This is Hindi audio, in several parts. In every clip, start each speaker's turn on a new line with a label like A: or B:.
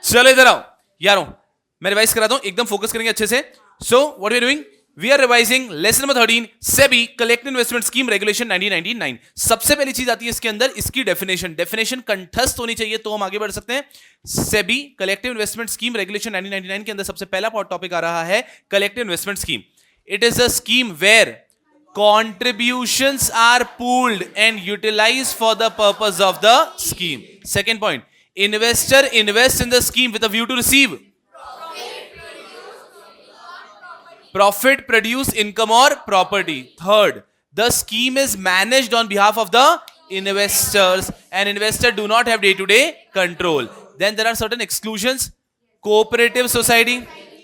A: चलो इधर आओ यारों, मैं रिवाइज कराता हूं, एकदम फोकस करेंगे अच्छे से. So what we are doing, we are revising lesson number 13 SEBI collective investment scheme regulation 1999. सबसे पहली चीज आती है इसके अंदर, इसकी डेफिनेशन कंठस्थ होनी चाहिए तो हम आगे बढ़ सकते हैं. SEBI collective investment scheme regulation 1999 के अंदर सबसे पहला टॉपिक आ रहा है collective investment scheme. It is a scheme where contributions are pooled and utilized for the purpose of the scheme. Second point, investor invests in the scheme with a view to receive profit, produce income or property. Third, the scheme is managed on behalf of the investors and investors do not have day-to-day control. Then there are certain exclusions: cooperative society,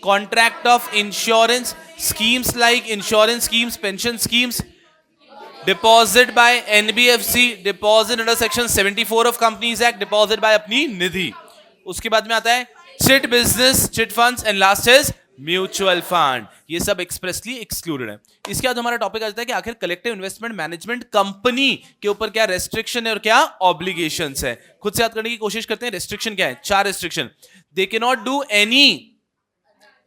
A: contract of insurance, schemes like insurance schemes, pension schemes, deposit by NBFC, deposit under section 74 of Companies Act, deposit by अपनी निधि. उसके बाद में आता है chit business, chit funds and last is mutual fund. ये सब एक्सप्रेसली एक्सक्लूडेड है. इसके बाद हमारा टॉपिक आ जाता है कि आखिर कलेक्टिव इन्वेस्टमेंट मैनेजमेंट कंपनी के ऊपर क्या रेस्ट्रिक्शन है और क्या ऑब्लिगेशंस है. खुद से याद करने की कोशिश करते हैं. रेस्ट्रिक्शन क्या है? 4 restriction. They can not do any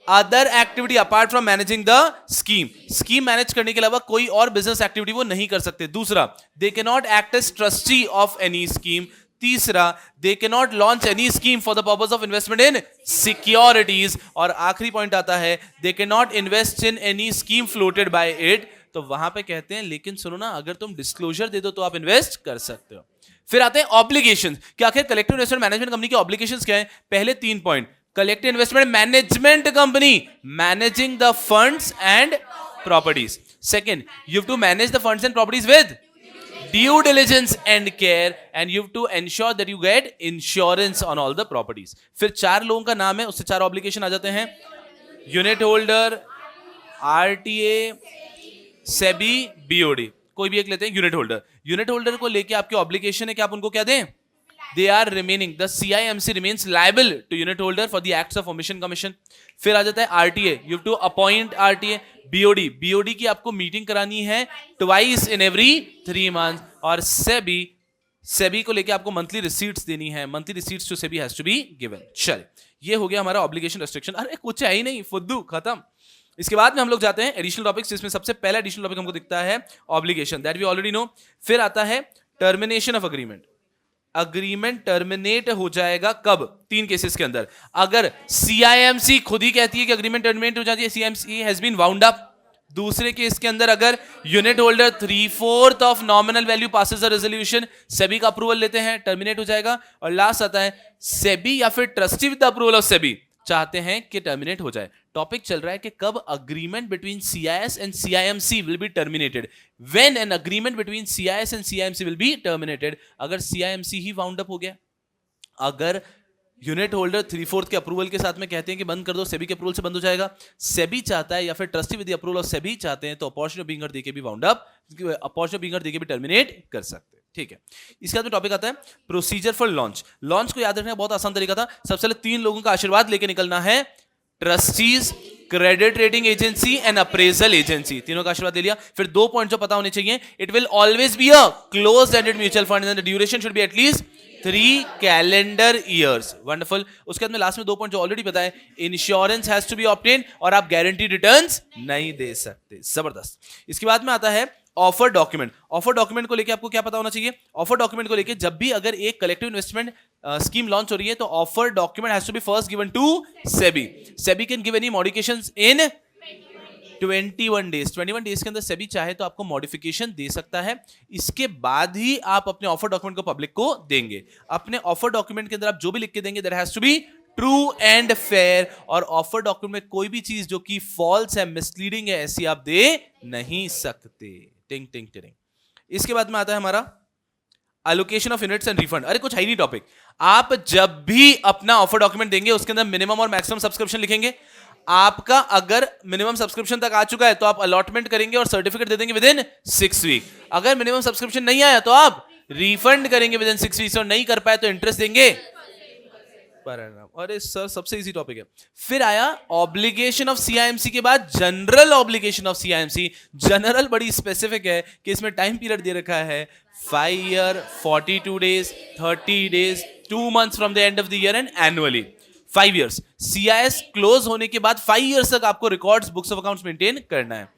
A: other activity apart from managing the scheme. Scheme manage करने के अलावा कोई और बिजनेस एक्टिविटी वो नहीं कर सकते. दूसरा, they can not act as trustee of any scheme. तीसरा, they can not launch any scheme for the purpose of investment in securities. और आखिरी पॉइंट आता है, they can not invest in any scheme floated by it. तो वहां पे कहते हैं लेकिन सुनो ना, अगर तुम डिस्क्लोजर दे दो तो आप इन्वेस्ट कर सकते हो. फिर आते हैं ऑब्लिगेशंस. कि आखिर कलेक्टिव इन्वेस्टमेंट मैनेजमेंट कंपनी के ऑब्लिगेशंस क्या है? पहले 3 point. Collective investment management company managing the funds and properties. Second, you have to manage the funds and properties with due diligence and care, and you have to ensure that you get insurance on all the properties. फिर 4 लोगों का नाम है, उससे 4 ऑब्लिगेशन आ जाते हैं. Unit holder, RTA, SEBI, BOD. कोई भी एक लेते हैं. Unit holder. यूनिट होल्डर को लेके आपके ऑब्लिगेशन है कि आप उनको क्या दें? They are remaining, the CIMC remains liable to unit holder for the acts of omission commission. फिर आ जाता है RTA, you have to appoint RTA. BOD की आपको मीटिंग करानी है twice in every 3 months. और SEBI को लेके आपको मंथली रिसीट्स देनी है. Monthly receipts to SEBI has to be given. चलिए, ये हो गया हमारा ऑब्लिगेशन रेस्ट्रिक्शन. अरे कुछ है ही नहीं, फुद्दू खत्म. इसके बाद में हम लोग जाते हैं एडिशनल टॉपिक्स, जिसमें सबसे पहला एडिशनल टॉपिक हमको दिखता है obligation, that we already know. फिर आता है termination of agreement. Agreement terminate हो जाएगा कब? 3 केसेस के अंदर. अगर CIMC खुद ही कहती है कि अग्रीमेंट टर्मिनेट हो जाती है, CIMC has been wound up. दूसरे केस के अंदर अगर unit holder 3/4 of nominal value passes a resolution, SEBI का अप्रूवल लेते हैं, टर्मिनेट हो जाएगा. और लास्ट आता है सेबी या फिर trustee with the approval of SEBI चाहते हैं कि टर्मिनेट हो जाए. टॉपिक चल रहा है कि कब agreement between CIS and CIMC will be terminated. When an agreement between CIS and CIMC will be terminated. अगर CIMC ही वाउंड अप हो गया, अगर यूनिट होल्डर 3/4 के अप्रूवल के साथ में कहते हैं कि बंद कर दो, सेबी के अप्रूवल से बंद हो जाएगा. सेबी चाहता है या फिर trustee with the approval of SEBI चाहते हैं तो अपॉर्चुनिटी बिंगर देके भी वाउंड अप, अपॉर्चुनिटी बिंगर देके भी टर्मिनेट कर सकते हैं. ठीक है. इसके बाद में टॉपिक आता है प्रोसीजर फॉर लॉन्च. लॉन्च को याद रखना बहुत आसान तरीका था. सबसे पहले 3 लोगों का आशीर्वाद लेके निकलना है. Trustees, credit rating agency and appraisal agency. तीनों का आशीर्वाद ले लिया. फिर 2 पॉइंट जो पता होने चाहिए. It will always be a closed ended mutual fund and the duration should be at least 3 calendar years. Wonderful. उसके बाद में लास्ट में 2 पॉइंट जो ऑलरेडी पता है. Insurance has to be obtained और आप गारंटी रिटर्न्स नहीं दे सकते. जबरदस्त. इसके बाद में आता है ऑफर डॉक्यूमेंट. ऑफर डॉक्यूमेंट को लेके आपको क्या पता होना चाहिए? ऑफर डॉक्यूमेंट को लेके जब भी अगर एक कलेक्टिव इन्वेस्टमेंट स्कीम लॉन्च हो रही है तो offer document has to be first given to SEBI. SEBI can give any modifications in 21 days. 21 days के अंदर सेबी चाहे तो आपको मॉडिफिकेशन दे सकता है. इसके बाद ही आप अपने ऑफर डॉक्यूमेंट को पब्लिक को देंगे. अपने ऑफर डॉक्यूमेंट के अंदर आप जो भी लिख के देंगे there has to be true and fair. और ऑफर डॉक्यूमेंट में कोई भी चीज जो कि फॉल्स है, मिसलीडिंग है, ऐसी आप दे नहीं सकते. टिंग टिंग टिंग. इसके बाद में आता है हमारा allocation of units and refund. अरे कुछ है ही नहीं टॉपिक. आप जब भी अपना ऑफर डॉक्यूमेंट देंगे उसके अंदर मिनिमम और मैक्सिमम सब्सक्रिप्शन लिखेंगे. आपका अगर मिनिमम सब्सक्रिप्शन तक आ चुका है तो आप अलॉटमेंट करेंगे और सर्टिफिकेट दे देंगे विद इन 6 वीक. अगर मिनिमम सब्सक्रिप्शन नहीं आया तो आप रिफंड करेंगे विद इन 6 वीक्स. और नहीं कर पाए तो इंटरेस्ट देंगे. अरे सर सबसे इजी टॉपिक है. फिर आया ऑब्लिगेशन ऑफ CIMC के बाद general obligation of CIMC. General बड़ी स्पेसिफिक है कि इसमें टाइम पीरियड दे रखा है 5 year, 42 days, 30 days, 2 months from the end of the year and annually. 5 years. CIS close होने के बाद 5 years तक आपको records books of accounts maintain करना है.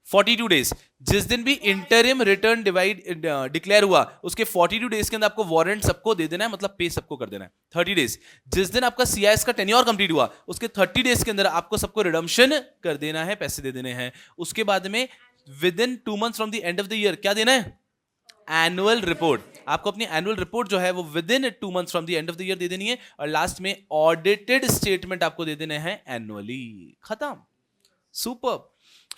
A: 42 डेज, जिस दिन भी इंटरिम रिटर्न डिक्लेयर हुआ उसके 42 डेज के अंदर आपको वारंट सबको दे देना है, मतलब पे सबको कर देना है. 30 डेज, जिस दिन आपका सीआईएस का टेन्योर कंप्लीट हुआ उसके 30 डेज के अंदर आपको सबको रिडम्पशन कर देना है, पैसे दे देने हैं. उसके बाद में within 2 months from the end of the year क्या देना है? Annual report. आपको अपनी एनुअल रिपोर्ट जो है वो within 2 months from the end of the year दे देनी है. और लास्ट में ऑडिटेड स्टेटमेंट आपको दे देने हैं एनुअली. खत्म. सुपर.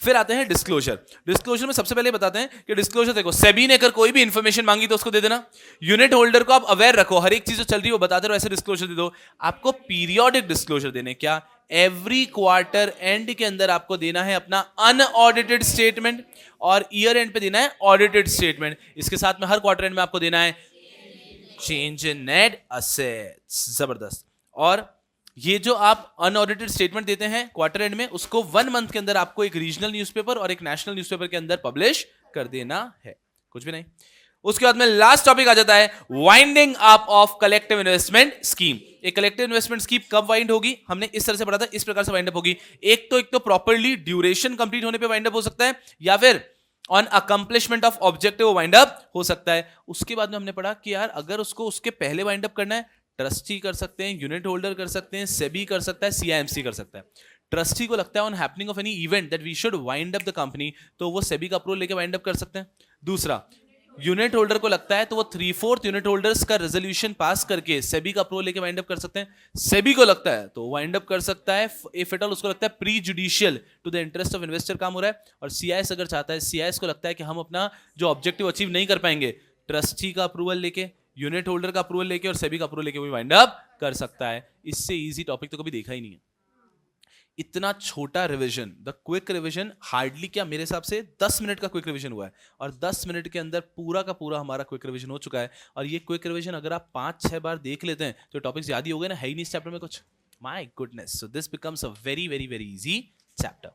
A: फिर आते हैं डिस्क्लोजर. डिस्क्लोजर में सबसे पहले बताते हैं कि डिस्क्लोजर देखो, सेबी ने अगर कोई भी इंफॉर्मेशन मांगी तो उसको दे देना. यूनिट होल्डर को आप अवेयर रखो, हर एक चीज जो चल रही है वो बताते रहो, ऐसे डिस्क्लोजर दे दो. आपको पीरियोडिक डिस्क्लोजर देने, क्या एवरी क्वार्टर एंड के अंदर आपको देना है अपना अनऑडिटेड स्टेटमेंट और ईयर एंड पे देना है ऑडिटेड स्टेटमेंट. इसके साथ में हर क्वार्टर एंड में आपको देना है चेंज इन नेट असेट्स. जबरदस्त. और ये जो आप अनऑडिटेड स्टेटमेंट देते हैं क्वार्टर एंड में, उसको 1 month के अंदर आपको एक रीजनल न्यूज़पेपर और एक नेशनल न्यूज़पेपर के अंदर पब्लिश कर देना है. कुछ भी नहीं. उसके बाद में लास्ट टॉपिक आ जाता है winding up of collective investment scheme. एक कलेक्टिव इन्वेस्टमेंट स्कीम कब वाइंड होगी? हमने इस तरह से पढ़ा था, इस प्रकार से वाइंड अप होगी. एक तो प्रॉपर्ली ड्यूरेशन कंप्लीट होने पे वाइंड अप हो सकता है, या फिर on accomplishment of objective wind up हो सकता है. उसके बाद में हमने पढ़ा कि यार अगर उसको उसके पहले वाइंड अप करना है, ट्रस्टी कर सकते हैं, यूनिट होल्डर कर सकते हैं, सेबी कर सकता है, सीआईएमसी कर सकता है. ट्रस्टी को लगता है on happening of any event that we should wind up the company, तो वो सेबी का अप्रूवल लेके वाइंड अप कर सकते हैं. दूसरा, यूनिट होल्डर को लगता है तो वो 3/4 यूनिट होल्डर्स का रेजोल्यूशन पास करके सेबी का अप्रूवल लेके वाइंड अप कर सकते हैं. सेबी को लगता है तो वाइंड अप कर सकता है इफ एट ऑल उसको लगता है prejudicial to the interest of investor काम हो रहा है. और सीआईएस अगर चाहता है, सीआईएस को लगता है कि हम अपना जो ऑब्जेक्टिव अचीव नहीं कर पाएंगे, ट्रस्टी का अप्रूवल लेके, यूनिट होल्डर का अप्रूवल लेके और सेबी का अप्रूवल लेके भी वाइंड अप कर सकता है. इससे इजी टॉपिक तो कभी देखा ही नहीं है. इतना छोटा revision, the quick revision, hardly क्या मेरे हिसाब से 10 मिनट का क्विक रिवीजन हुआ है, और 10 मिनट के अंदर पूरा का पूरा हमारा क्विक रिवीजन हो चुका है. और ये क्विक रिवीजन अगर आप 5-6 बार देख लेते हैं तो टॉपिक्स याद ही हो गए ना, है ही नहीं इस चैप्टर में कुछ. My goodness. So this becomes a very very very easy chapter.